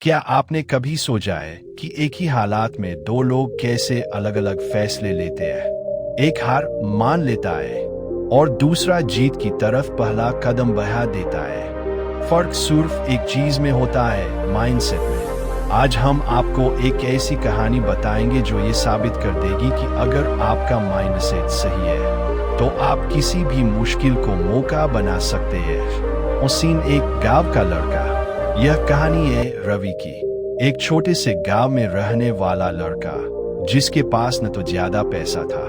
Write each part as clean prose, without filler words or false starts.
क्या आपने कभी सोचा है कि एक ही हालात में दो लोग कैसे अलग अलग फैसले लेते हैं? एक हार मान लेता है और दूसरा जीत की तरफ पहला कदम बढ़ा देता है। फर्क सिर्फ एक चीज में होता है, माइंडसेट में। आज हम आपको एक ऐसी कहानी बताएंगे जो ये साबित कर देगी कि अगर आपका माइंडसेट सही है तो आप किसी भी मुश्किल को मौका बना सकते हैं। ओसिन एक गांव का लड़का। यह कहानी है रवि की, एक छोटे से गांव में रहने वाला लड़का जिसके पास न तो ज्यादा पैसा था,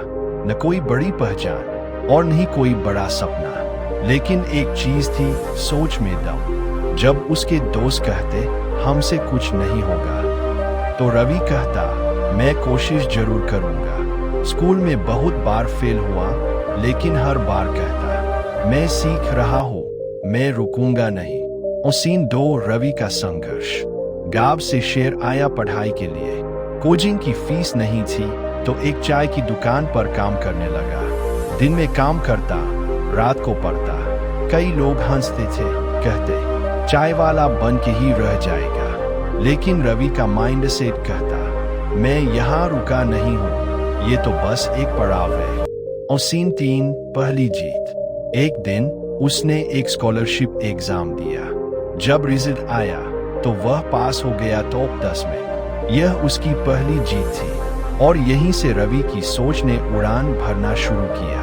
न कोई बड़ी पहचान और नहीं कोई बड़ा सपना, लेकिन एक चीज थी, सोच में दम। जब उसके दोस्त कहते हमसे कुछ नहीं होगा तो रवि कहता मैं कोशिश जरूर करूंगा। स्कूल में बहुत बार फेल हुआ लेकिन हर बार कहता मैं सीख रहा हूं, मैं रुकूंगा नहीं। सीन 2, रवि का संघर्ष। गांव से शहर आया पढ़ाई के लिए। कोचिंग की फीस नहीं थी तो एक चाय की दुकान पर काम करने लगा। दिन में काम करता, रात को पढ़ता। कई लोग हंसते थे, कहते चाय वाला बन के ही रह जाएगा, लेकिन रवि का माइंड सेट कहता मैं यहाँ रुका नहीं हूँ, ये तो बस एक पड़ाव है। और सीन 3, पहली जीत। एक दिन उसने एक स्कॉलरशिप एग्जाम दिया। जब रिजल्ट आया तो वह पास हो गया टॉप 10 में। यह उसकी पहली जीत थी और यहीं से रवि की सोच ने उड़ान भरना शुरू किया।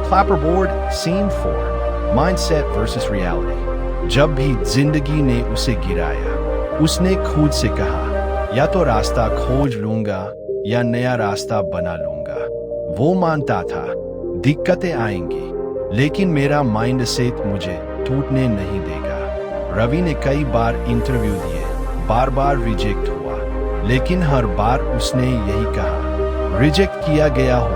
Clapperboard, scene 4, mindset versus reality. जब भी जिंदगी ने उसे गिराया, उसने खुद से कहा या तो रास्ता खोज लूंगा या नया रास्ता बना लूंगा। वो मानता था दिक्कतें आएंगी लेकिन मेरा माइंडसेट मुझे टूटने नहीं देगा। रवि ने कई बार इंटरव्यू दिए, बार बार रिजेक्ट हुआ, लेकिन हर बार उसने यही कहा रिजेक्ट किया गया हो,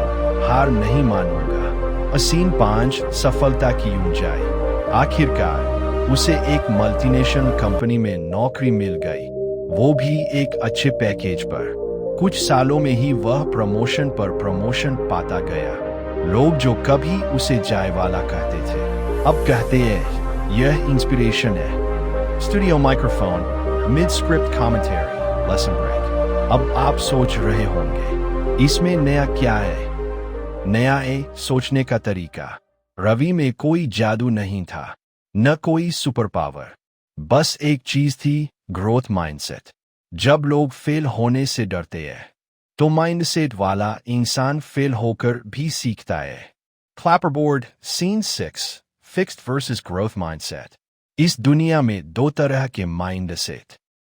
हार नहीं मानूंगा। सीन 5, सफलता की ऊंचाई। आखिरकार उसे एक मल्टीनेशनल कंपनी में नौकरी मिल गई, वो भी एक अच्छे पैकेज पर। कुछ सालों में ही वह प्रमोशन पर प्रमोशन पाता गया। लोग जो कभी उसे जाय वाला कहते थे अब कहते हैं यह इंस्पिरेशन है। Studio microphone, mid script commentary, lesson break. अब आप सोच रहे होंगे इसमें नया क्या है? नया है सोचने का तरीका। रवि में कोई जादू नहीं था, न कोई सुपर पावर, बस एक चीज थी, ग्रोथ माइंडसेट। जब लोग फेल होने से डरते हैं तो माइंडसेट वाला इंसान फेल होकर भी सीखता है। Clapperboard, scene 6, fixed versus growth mindset. इस दुनिया में दो तरह के माइंडसेट,